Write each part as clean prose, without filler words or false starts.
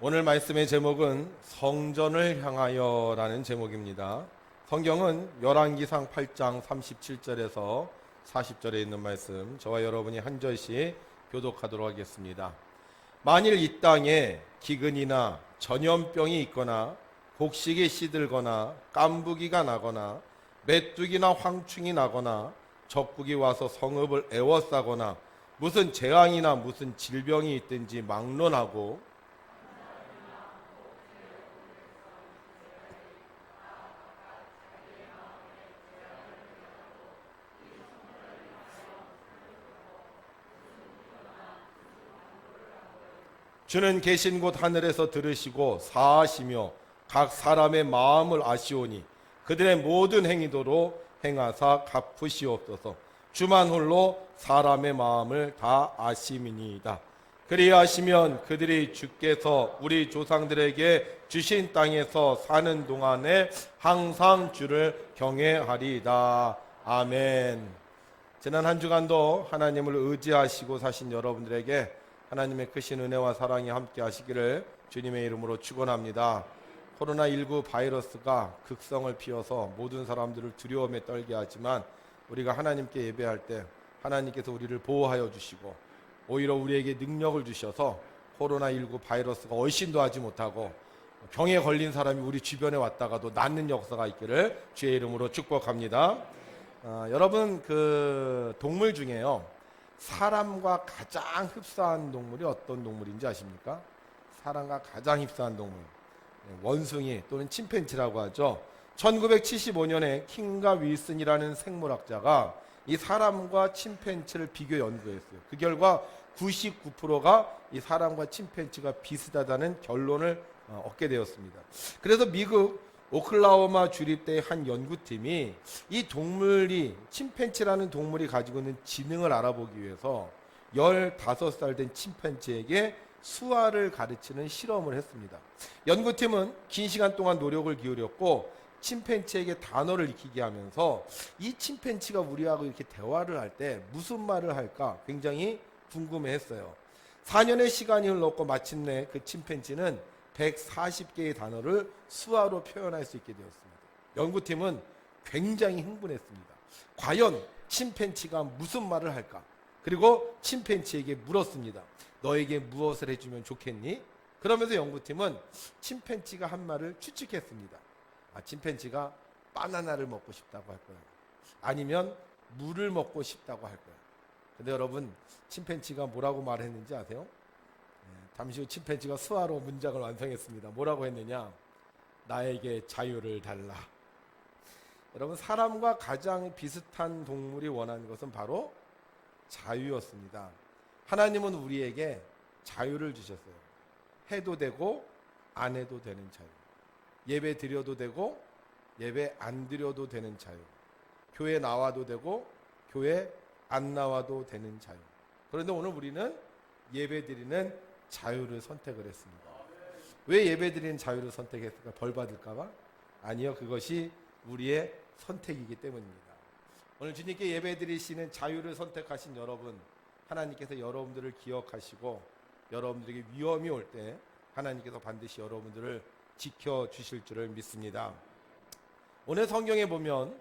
오늘 말씀의 제목은 성전을 향하여라는 제목입니다. 성경은 열왕기상 8장 37절에서 40절에 있는 말씀, 저와 여러분이 한 절씩 교독하도록 하겠습니다. 만일 이 땅에 기근이나 전염병이 있거나 곡식이 시들거나 깐부기가 나거나 메뚜기나 황충이 나거나 적국이 와서 성읍을 에워싸거나 무슨 재앙이나 무슨 질병이 있든지 막론하고 주는 계신 곳 하늘에서 들으시고 사하시며 각 사람의 마음을 아시오니 그들의 모든 행위도로 행하사 갚으시옵소서. 주만 홀로 사람의 마음을 다 아심이니이다. 그리하시면 그들이 주께서 우리 조상들에게 주신 땅에서 사는 동안에 항상 주를 경외하리이다. 아멘. 지난 한 주간도 하나님을 의지하시고 사신 여러분들에게 하나님의 크신 은혜와 사랑이 함께 하시기를 주님의 이름으로 축원합니다. 코로나19 바이러스가 극성을 피워서 모든 사람들을 두려움에 떨게 하지만 우리가 하나님께 예배할 때 하나님께서 우리를 보호하여 주시고 오히려 우리에게 능력을 주셔서 코로나19 바이러스가 얼씬도 하지 못하고 병에 걸린 사람이 우리 주변에 왔다가도 낫는 역사가 있기를 주의 이름으로 축복합니다. 여러분, 그 동물 중에요, 사람과 가장 흡사한 동물이 어떤 동물인지 아십니까? 사람과 가장 흡사한 동물, 원숭이 또는 침팬지라고 하죠. 1975년에 킹과 윌슨이라는 생물학자가 이 사람과 침팬지를 비교 연구했어요. 그 결과 99%가 이 사람과 침팬지가 비슷하다는 결론을 얻게 되었습니다. 그래서 미국 오클라호마 주립대의 한 연구팀이 이 동물이, 침팬지라는 동물이 가지고 있는 지능을 알아보기 위해서 15살 된 침팬지에게 수화를 가르치는 실험을 했습니다. 연구팀은 긴 시간 동안 노력을 기울였고 침팬지에게 단어를 익히게 하면서 이 침팬지가 우리하고 이렇게 대화를 할 때 무슨 말을 할까 굉장히 궁금해했어요. 4년의 시간이 흘렀고 마침내 그 침팬지는 140개의 단어를 수화로 표현할 수 있게 되었습니다. 연구팀은 굉장히 흥분했습니다. 과연 침팬지가 무슨 말을 할까? 그리고 침팬지에게 물었습니다. 너에게 무엇을 해주면 좋겠니? 그러면서 연구팀은 침팬지가 한 말을 추측했습니다. 침팬지가 바나나를 먹고 싶다고 할 거야. 아니면 물을 먹고 싶다고 할 거야. 근데 여러분, 침팬지가 뭐라고 말했는지 아세요? 잠시 후 침팬지가 수화로 문장을 완성했습니다. 뭐라고 했느냐? 나에게 자유를 달라. 여러분, 사람과 가장 비슷한 동물이 원하는 것은 바로 자유였습니다. 하나님은 우리에게 자유를 주셨어요. 해도 되고 안 해도 되는 자유. 예배 드려도 되고 예배 안 드려도 되는 자유. 교회 나와도 되고 교회 안 나와도 되는 자유. 그런데 오늘 우리는 예배 드리는 자유를 선택을 했습니다. 왜 예배 드리는 자유를 선택했을까? 벌 받을까 봐? 아니요, 그것이 우리의 선택이기 때문입니다. 오늘 주님께 예배 드리시는 자유를 선택하신 여러분, 하나님께서 여러분들을 기억하시고 여러분들에게 위험이 올 때 하나님께서 반드시 여러분들을 지켜주실 줄을 믿습니다. 오늘 성경에 보면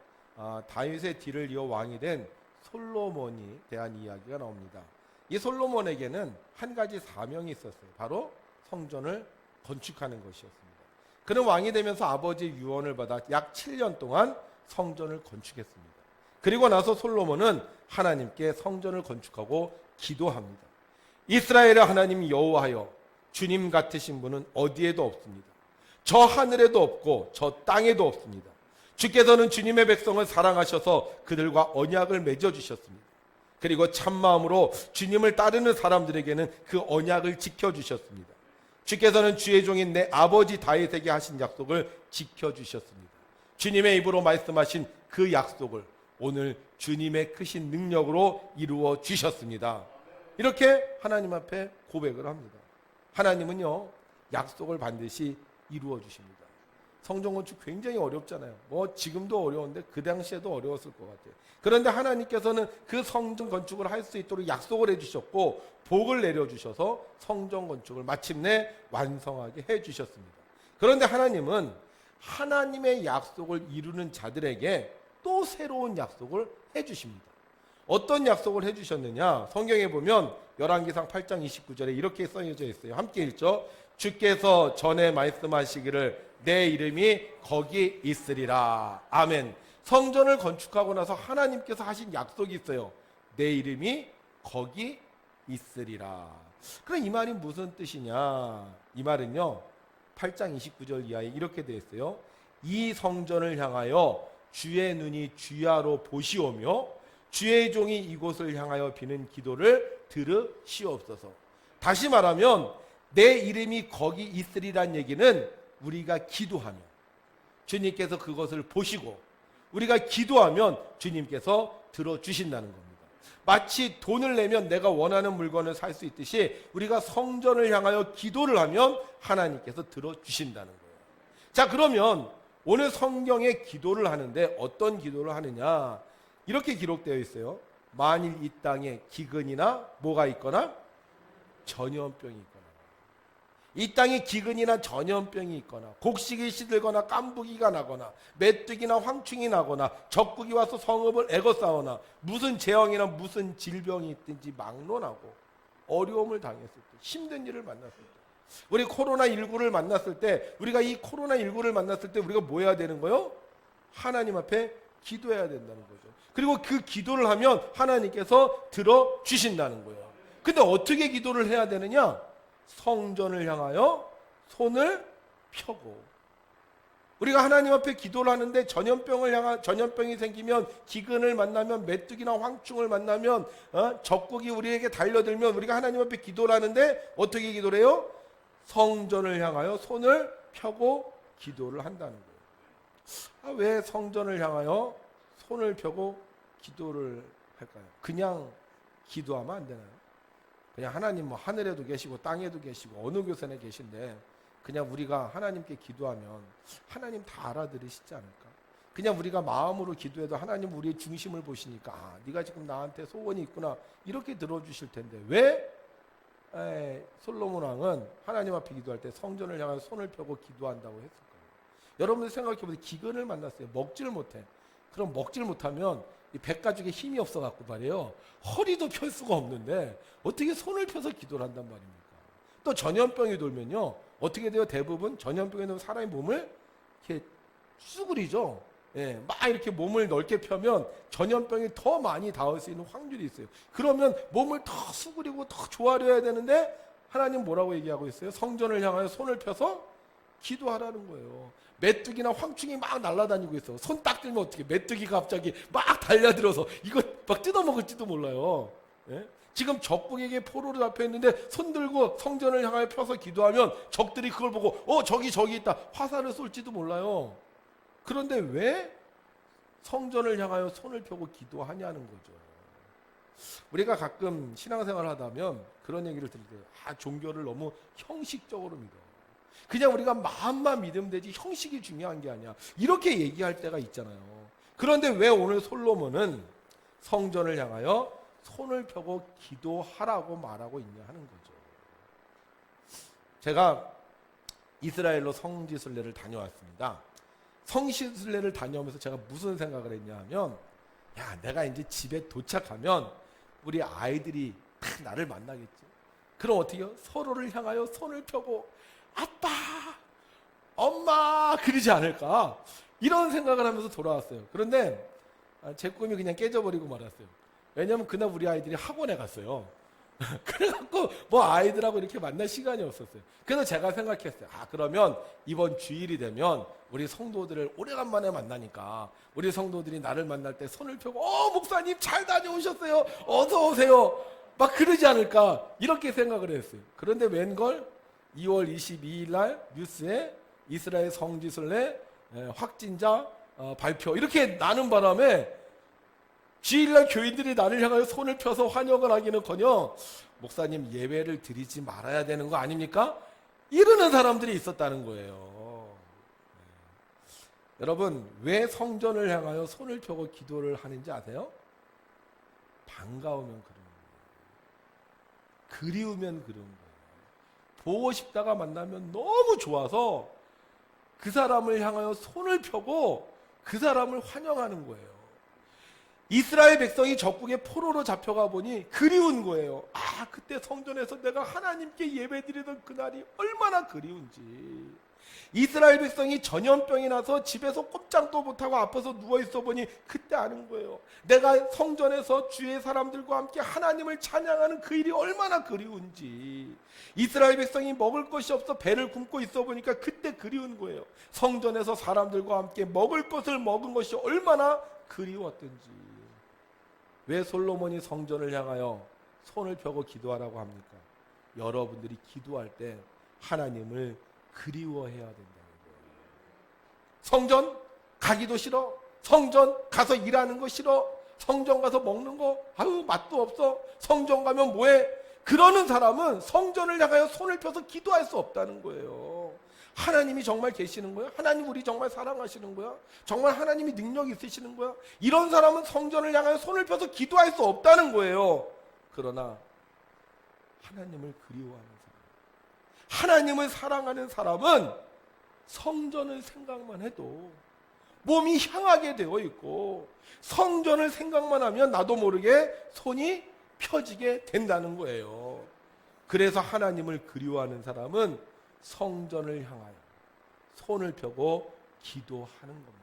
다윗의 뒤를 이어 왕이 된 솔로몬이 대한 이야기가 나옵니다. 이 솔로몬에게는 한 가지 사명이 있었어요. 바로 성전을 건축하는 것이었습니다. 그는 왕이 되면서 아버지의 유언을 받아 약 7년 동안 성전을 건축했습니다. 그리고 나서 솔로몬은 하나님께 성전을 건축하고 기도합니다. 이스라엘의 하나님 여호와여, 주님 같으신 분은 어디에도 없습니다. 저 하늘에도 없고 저 땅에도 없습니다. 주께서는 주님의 백성을 사랑하셔서 그들과 언약을 맺어주셨습니다. 그리고 참마음으로 주님을 따르는 사람들에게는 그 언약을 지켜주셨습니다. 주께서는 주의 종인 내 아버지 다윗에게 하신 약속을 지켜주셨습니다. 주님의 입으로 말씀하신 그 약속을 오늘 주님의 크신 능력으로 이루어 주셨습니다. 이렇게 하나님 앞에 고백을 합니다. 하나님은요, 약속을 반드시 이루어 주십니다. 성전 건축 굉장히 어렵잖아요. 뭐 지금도 어려운데 그 당시에도 어려웠을 것 같아요. 그런데 하나님께서는 그 성전 건축을 할 수 있도록 약속을 해주셨고 복을 내려주셔서 성전 건축을 마침내 완성하게 해주셨습니다. 그런데 하나님은 하나님의 약속을 이루는 자들에게 또 새로운 약속을 해주십니다. 어떤 약속을 해주셨느냐? 성경에 보면 열왕기상 8장 29절에 이렇게 써져 있어요. 함께 읽죠. 주께서 전에 말씀하시기를 내 이름이 거기 있으리라. 아멘. 성전을 건축하고 나서 하나님께서 하신 약속이 있어요. 내 이름이 거기 있으리라. 그럼 이 말이 무슨 뜻이냐? 이 말은요, 8장 29절 이하에 이렇게 되어 있어요. 이 성전을 향하여 주의 눈이 주야로 보시오며 주의 종이 이곳을 향하여 비는 기도를 들으시옵소서. 다시 말하면 내 이름이 거기 있으리란 얘기는 우리가 기도하면 주님께서 그것을 보시고 우리가 기도하면 주님께서 들어주신다는 겁니다. 마치 돈을 내면 내가 원하는 물건을 살 수 있듯이 우리가 성전을 향하여 기도를 하면 하나님께서 들어주신다는 거예요. 자, 그러면 오늘 성경에 기도를 하는데 어떤 기도를 하느냐? 이렇게 기록되어 있어요. 만일 이 땅에 기근이나 뭐가 있거나 전염병이 있거나, 이 땅에 기근이나 전염병이 있거나 곡식이 시들거나 깐부기가 나거나 메뚜기나 황충이 나거나 적국이 와서 성읍을 애워싸거나 무슨 재앙이나 무슨 질병이 있든지 막론하고 어려움을 당했을 때, 힘든 일을 만났을 때, 우리 코로나19를 만났을 때, 우리가 이 코로나19를 만났을 때 우리가 뭐 해야 되는 거예요? 하나님 앞에 기도해야 된다는 거죠. 그리고 그 기도를 하면 하나님께서 들어주신다는 거예요. 근데 어떻게 기도를 해야 되느냐? 성전을 향하여 손을 펴고. 우리가 하나님 앞에 기도를 하는데 전염병이 생기면, 기근을 만나면, 메뚜기나 황충을 만나면, 적국이 우리에게 달려들면 우리가 하나님 앞에 기도를 하는데 어떻게 기도를 해요? 성전을 향하여 손을 펴고 기도를 한다는 거예요. 왜 성전을 향하여 손을 펴고 기도를 할까요? 그냥 기도하면 안 되나요? 그냥 하나님 뭐 하늘에도 계시고 땅에도 계시고 어느 교선에 계신데 그냥 우리가 하나님께 기도하면 하나님 다 알아들으시지 않을까? 그냥 우리가 마음으로 기도해도 하나님 우리의 중심을 보시니까 네가 지금 나한테 소원이 있구나 이렇게 들어주실 텐데 왜 솔로몬 왕은 하나님 앞에 기도할 때 성전을 향해 손을 펴고 기도한다고 했을까요? 여러분들 생각해보세요. 기근을 만났어요. 먹지를 못해. 그럼 먹지를 못하면 이 백가죽에 힘이 없어갖고 말이에요. 허리도 펼 수가 없는데 어떻게 손을 펴서 기도를 한단 말입니까? 또 전염병이 돌면요. 어떻게 돼요? 대부분 전염병에 넣은 사람의 몸을 이렇게 쭈그리죠. 막 이렇게 몸을 넓게 펴면 전염병이 더 많이 닿을 수 있는 확률이 있어요. 그러면 몸을 더 수그리고 더 조아려야 되는데 하나님 뭐라고 얘기하고 있어요? 성전을 향하여 손을 펴서 기도하라는 거예요. 메뚜기나 황충이 막 날아다니고 있어. 손 딱 들면 어떻게 메뚜기가 갑자기 막 달려들어서 이거 막 뜯어먹을지도 몰라요. 지금 적국에게 포로를 잡혀 있는데 손 들고 성전을 향하여 펴서 기도하면 적들이 그걸 보고 저기 있다 화살을 쏠지도 몰라요. 그런데 왜 성전을 향하여 손을 펴고 기도하냐는 거죠. 우리가 가끔 신앙생활을 하다면 그런 얘기를 들을 때 종교를 너무 형식적으로 믿어. 그냥 우리가 마음만 믿으면 되지 형식이 중요한 게 아니야. 이렇게 얘기할 때가 있잖아요. 그런데 왜 오늘 솔로몬은 성전을 향하여 손을 펴고 기도하라고 말하고 있냐 하는 거죠. 제가 이스라엘로 성지순례를 다녀왔습니다. 성지순례를 다녀오면서 제가 무슨 생각을 했냐 하면 내가 이제 집에 도착하면 우리 아이들이 다 나를 만나겠지. 그럼 어떻게 해요? 서로를 향하여 손을 펴고 아빠, 엄마 그러지 않을까? 이런 생각을 하면서 돌아왔어요. 그런데 제 꿈이 그냥 깨져버리고 말았어요. 왜냐하면 그날 우리 아이들이 학원에 갔어요. 그래갖고 뭐 아이들하고 이렇게 만날 시간이 없었어요. 그래서 제가 생각했어요. 그러면 이번 주일이 되면 우리 성도들을 오래간만에 만나니까 우리 성도들이 나를 만날 때 손을 펴고 목사님 잘 다녀오셨어요. 어서 오세요. 막 그러지 않을까 이렇게 생각을 했어요. 그런데 웬걸 2월 22일 날 뉴스에 이스라엘 성지순례 확진자 발표 이렇게 나는 바람에 주일날 교인들이 나를 향하여 손을 펴서 환영을 하기는커녕 목사님 예배를 드리지 말아야 되는 거 아닙니까? 이러는 사람들이 있었다는 거예요. 여러분, 왜 성전을 향하여 손을 펴고 기도를 하는지 아세요? 반가우면 그런 거예요. 그리우면 그런 거예요. 보고 싶다가 만나면 너무 좋아서 그 사람을 향하여 손을 펴고 그 사람을 환영하는 거예요. 이스라엘 백성이 적국의 포로로 잡혀가 보니 그리운 거예요. 아, 그때 성전에서 내가 하나님께 예배드리던 그날이 얼마나 그리운지. 이스라엘 백성이 전염병이 나서 집에서 꼼짝도 못하고 아파서 누워있어 보니 그때 아는 거예요. 내가 성전에서 주의 사람들과 함께 하나님을 찬양하는 그 일이 얼마나 그리운지. 이스라엘 백성이 먹을 것이 없어 배를 굶고 있어 보니까 그때 그리운 거예요. 성전에서 사람들과 함께 먹을 것을 먹은 것이 얼마나 그리웠던지. 왜 솔로몬이 성전을 향하여 손을 펴고 기도하라고 합니까? 여러분들이 기도할 때 하나님을 그리워해야 된다는 거예요. 성전 가기도 싫어. 성전 가서 일하는 거 싫어. 성전 가서 먹는 거 아유 맛도 없어. 성전 가면 뭐해? 그러는 사람은 성전을 향하여 손을 펴서 기도할 수 없다는 거예요. 하나님이 정말 계시는 거야? 하나님 우리 정말 사랑하시는 거야? 정말 하나님이 능력 있으시는 거야? 이런 사람은 성전을 향하여 손을 펴서 기도할 수 없다는 거예요. 그러나 하나님을 그리워하는 사람, 하나님을 사랑하는 사람은 성전을 생각만 해도 몸이 향하게 되어 있고 성전을 생각만 하면 나도 모르게 손이 펴지게 된다는 거예요. 그래서 하나님을 그리워하는 사람은 성전을 향하여 손을 펴고 기도하는 겁니다.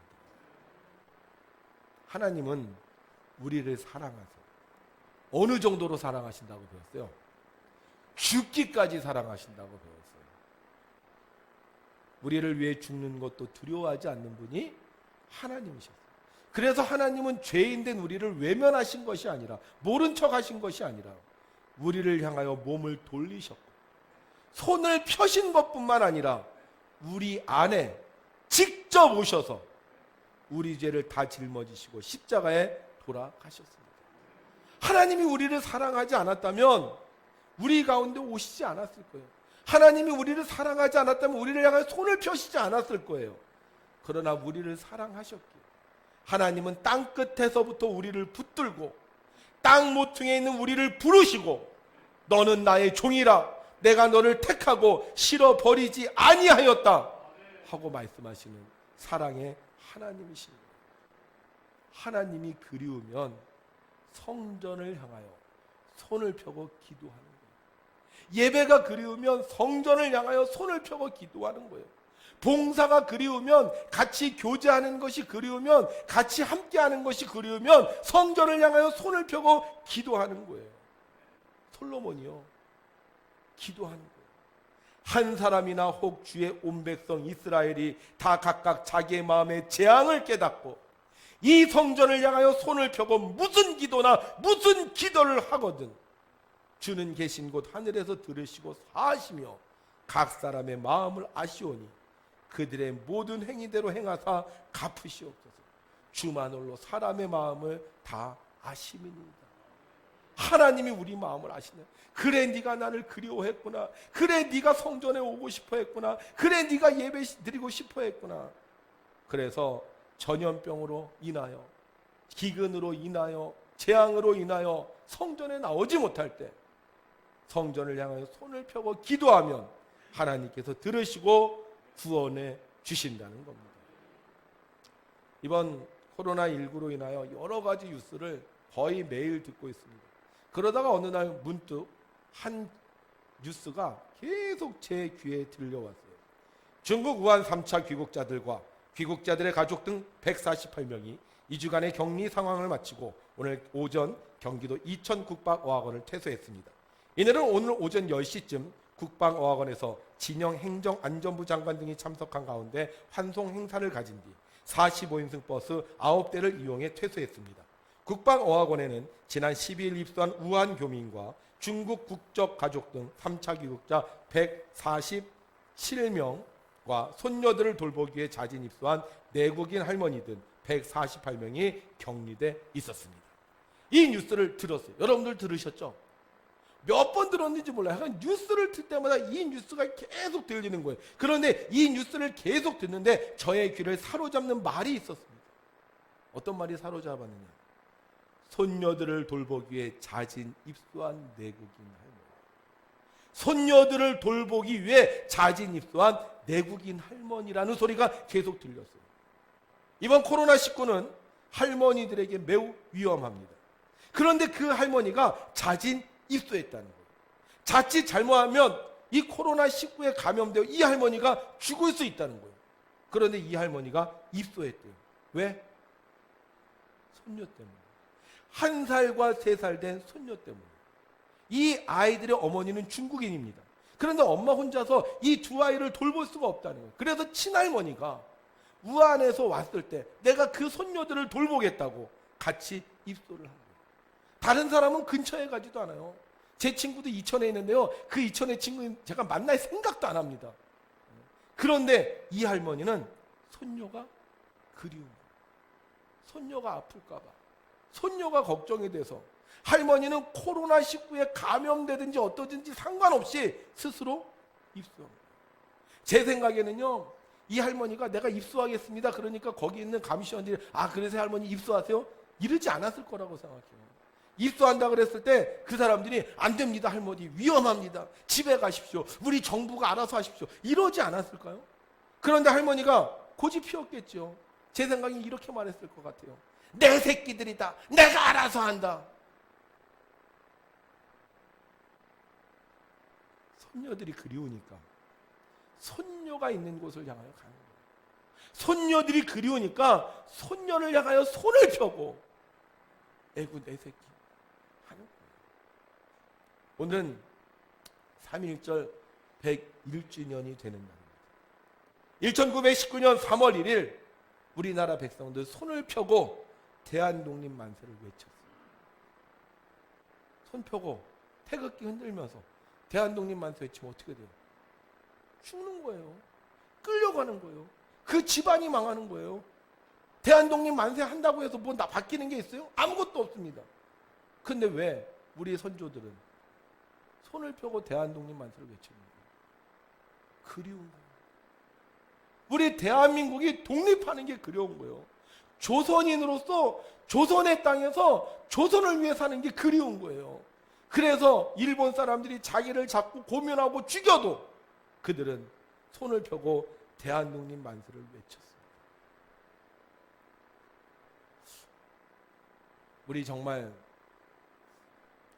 하나님은 우리를 사랑하세요. 어느 정도로 사랑하신다고 배웠어요? 죽기까지 사랑하신다고 배웠어요. 우리를 위해 죽는 것도 두려워하지 않는 분이 하나님이셨어요. 그래서 하나님은 죄인된 우리를 외면하신 것이 아니라 모른 척 하신 것이 아니라 우리를 향하여 몸을 돌리셨고 손을 펴신 것뿐만 아니라 우리 안에 직접 오셔서 우리 죄를 다 짊어지시고 십자가에 돌아가셨습니다. 하나님이 우리를 사랑하지 않았다면 우리 가운데 오시지 않았을 거예요. 하나님이 우리를 사랑하지 않았다면 우리를 향해 손을 펴시지 않았을 거예요. 그러나 우리를 사랑하셨기에 하나님은 땅 끝에서부터 우리를 붙들고 땅 모퉁이에 있는 우리를 부르시고 너는 나의 종이라 내가 너를 택하고 실어버리지 아니하였다 하고 말씀하시는 사랑의 하나님이십니다. 하나님이 그리우면 성전을 향하여 손을 펴고 기도하는 거예요. 예배가 그리우면 성전을 향하여 손을 펴고 기도하는 거예요. 봉사가 그리우면 같이 교제하는 것이 그리우면 같이 함께하는 것이 그리우면 성전을 향하여 손을 펴고 기도하는 거예요. 솔로몬이요. 기도하는 거예요. 한 사람이나 혹 주의 온 백성 이스라엘이 다 각각 자기의 마음의 재앙을 깨닫고 이 성전을 향하여 손을 펴고 무슨 기도나 무슨 기도를 하거든 주는 계신 곳 하늘에서 들으시고 사하시며 각 사람의 마음을 아시오니 그들의 모든 행위대로 행하사 갚으시옵소서. 주만홀로 사람의 마음을 다 아심이니이다. 하나님이 우리 마음을 아시네. 그래 네가 나를 그리워했구나. 그래 네가 성전에 오고 싶어 했구나. 그래 네가 예배 드리고 싶어 했구나. 그래서 전염병으로 인하여 기근으로 인하여 재앙으로 인하여 성전에 나오지 못할 때 성전을 향하여 손을 펴고 기도하면 하나님께서 들으시고 구원해 주신다는 겁니다. 이번 코로나19로 인하여 여러 가지 뉴스를 거의 매일 듣고 있습니다. 그러다가 어느 날 문득 한 뉴스가 계속 제 귀에 들려왔어요. 중국 우한 3차 귀국자들과 귀국자들의 가족 등 148명이 2주간의 격리 상황을 마치고 오늘 오전 경기도 이천 국방어학원을 퇴소했습니다. 이들은 오늘 오전 10시쯤 국방어학원에서 진영 행정안전부 장관 등이 참석한 가운데 환송 행사를 가진 뒤 45인승 버스 9대를 이용해 퇴소했습니다. 국방어학원에는 지난 12일 입소한 우한 교민과 중국 국적 가족 등 3차 귀국자 147명과 손녀들을 돌보기 위해 자진 입소한 내국인 할머니 등 148명이 격리돼 있었습니다. 이 뉴스를 들었어요. 여러분들 들으셨죠? 몇 번 들었는지 몰라요. 약간 뉴스를 틀 때마다 이 뉴스가 계속 들리는 거예요. 그런데 이 뉴스를 계속 듣는데 저의 귀를 사로잡는 말이 있었습니다. 어떤 말이 사로잡았느냐? 손녀들을 돌보기 위해 자진 입소한 내국인 할머니. 손녀들을 돌보기 위해 자진 입소한 내국인 할머니라는 소리가 계속 들렸어요. 이번 코로나19는 할머니들에게 매우 위험합니다. 그런데 그 할머니가 자진 입소했다는 거예요. 자칫 잘못하면 이 코로나19에 감염되어 이 할머니가 죽을 수 있다는 거예요. 그런데 이 할머니가 입소했대요. 왜? 손녀 때문에. 1살과 3살 된 손녀 때문에. 이 아이들의 어머니는 중국인입니다. 그런데 엄마 혼자서 이 두 아이를 돌볼 수가 없다는 거예요. 그래서 친할머니가 우한에서 왔을 때 내가 그 손녀들을 돌보겠다고 같이 입소를 한 거예요. 다른 사람은 근처에 가지도 않아요. 제 친구도 이천에 있는데요. 그 이천의 친구는 제가 만날 생각도 안 합니다. 그런데 이 할머니는 손녀가 그리운 거예요. 손녀가 아플까 봐. 손녀가 걱정이 돼서 할머니는 코로나19에 감염되든지 어떠든지 상관없이 스스로 입소한 거예요. 제 생각에는요. 이 할머니가 내가 입소하겠습니다. 그러니까 거기 있는 감시원들이 그래서 할머니 입소하세요? 이러지 않았을 거라고 생각해요. 입소한다 그랬을 때 그 사람들이 안 됩니다 할머니 위험합니다 집에 가십시오 우리 정부가 알아서 하십시오 이러지 않았을까요? 그런데 할머니가 고집 피웠겠죠. 제 생각엔 이렇게 말했을 것 같아요. 내 새끼들이다 내가 알아서 한다. 손녀들이 그리우니까 손녀가 있는 곳을 향하여 가는 거예요. 손녀들이 그리우니까 손녀를 향하여 손을 펴고 애구 내 새끼 하는 거예요. 오늘은 3.1절 101주년이 되는 날입니다. 1919년 3월 1일 우리나라 백성들 손을 펴고 대한독립 만세를 외쳤어요. 손 펴고 태극기 흔들면서 대한독립 만세 외치면 어떻게 돼요? 죽는 거예요. 끌려가는 거예요. 그 집안이 망하는 거예요. 대한독립 만세 한다고 해서 뭐 바뀌는 게 있어요? 아무것도 없습니다. 근데 왜 우리 선조들은 손을 펴고 대한독립 만세를 외칩니다? 그리운 거예요. 우리 대한민국이 독립하는 게 그리운 거예요. 조선인으로서 조선의 땅에서 조선을 위해 사는 게 그리운 거예요. 그래서 일본 사람들이 자기를 잡고 고문하고 죽여도 그들은 손을 펴고 대한독립 만세를 외쳤습니다. 우리 정말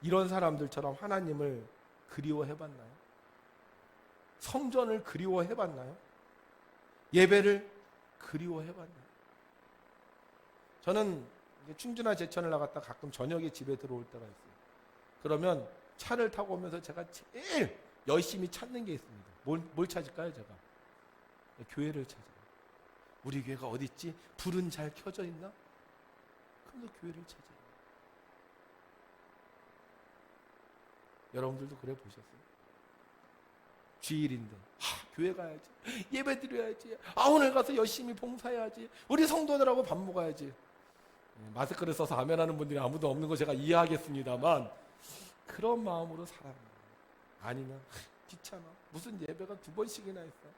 이런 사람들처럼 하나님을 그리워해봤나요? 성전을 그리워해봤나요? 예배를 그리워해봤나요? 저는 충주나 제천을 나갔다 가끔 저녁에 집에 들어올 때가 있어요. 그러면 차를 타고 오면서 제가 제일 열심히 찾는 게 있습니다. 뭘 찾을까요, 제가? 교회를 찾아요. 우리 교회가 어디 있지? 불은 잘 켜져 있나? 그래서 교회를 찾아요. 여러분들도 그래 보셨어요? 주일인데 교회 가야지, 예배 드려야지, 오늘 가서 열심히 봉사해야지, 우리 성도들하고 밥 먹어야지. 마스크를 써서 아멘하는 분들이 아무도 없는 거 제가 이해하겠습니다만 그런 마음으로 살아요. 아니면 귀찮아, 무슨 예배가 2번씩이나 있어,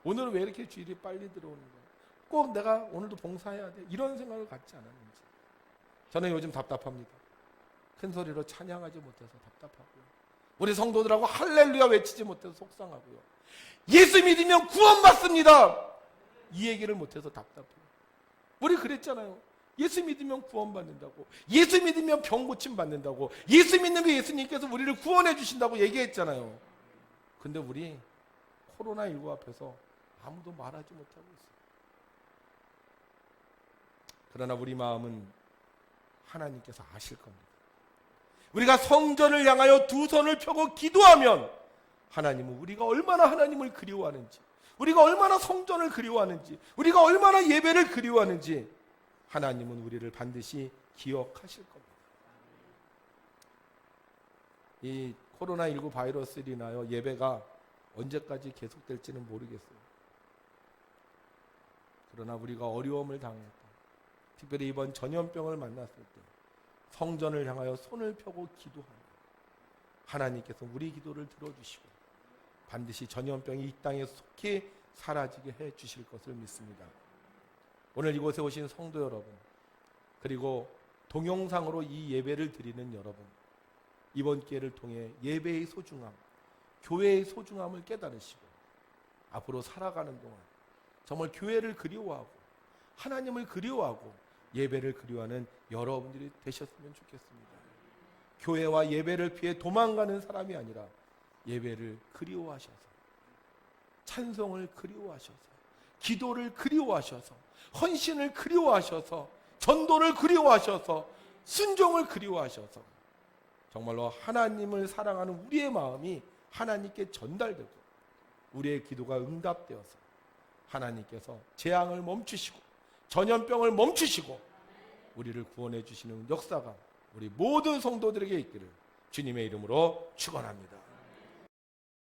오늘은 왜 이렇게 주일이 빨리 들어오는 거야, 꼭 내가 오늘도 봉사해야 돼, 이런 생각을 갖지 않았는지. 저는 요즘 답답합니다. 큰 소리로 찬양하지 못해서 답답하고요. 우리 성도들하고 할렐루야 외치지 못해서 속상하고요. 예수 믿으면 구원받습니다, 이 얘기를 못해서 답답해요. 우리 그랬잖아요. 예수 믿으면 구원받는다고, 예수 믿으면 병 고침 받는다고, 예수 믿는 게 예수님께서 우리를 구원해 주신다고 얘기했잖아요. 근데 우리 코로나19 앞에서 아무도 말하지 못하고 있어요. 그러나 우리 마음은 하나님께서 아실 겁니다. 우리가 성전을 향하여 두 손을 펴고 기도하면 하나님은 우리가 얼마나 하나님을 그리워하는지, 우리가 얼마나 성전을 그리워하는지, 우리가 얼마나 예배를 그리워하는지 하나님은 우리를 반드시 기억하실 겁니다. 이 코로나19 바이러스로 인하여 예배가 언제까지 계속될지는 모르겠어요. 그러나 우리가 어려움을 당했다, 특별히 이번 전염병을 만났을 때 성전을 향하여 손을 펴고 기도하는, 하나님께서 우리 기도를 들어주시고 반드시 전염병이 이 땅에 속히 사라지게 해 주실 것을 믿습니다. 오늘 이곳에 오신 성도 여러분, 그리고 동영상으로 이 예배를 드리는 여러분, 이번 기회를 통해 예배의 소중함, 교회의 소중함을 깨달으시고 앞으로 살아가는 동안 정말 교회를 그리워하고 하나님을 그리워하고 예배를 그리워하는 여러분들이 되셨으면 좋겠습니다. 교회와 예배를 피해 도망가는 사람이 아니라 예배를 그리워하셔서, 찬송을 그리워하셔서, 기도를 그리워하셔서, 헌신을 그리워하셔서, 전도를 그리워하셔서, 순종을 그리워하셔서 정말로 하나님을 사랑하는 우리의 마음이 하나님께 전달되고 우리의 기도가 응답되어서 하나님께서 재앙을 멈추시고 전염병을 멈추시고 우리를 구원해 주시는 역사가 우리 모든 성도들에게 있기를 주님의 이름으로 축원합니다.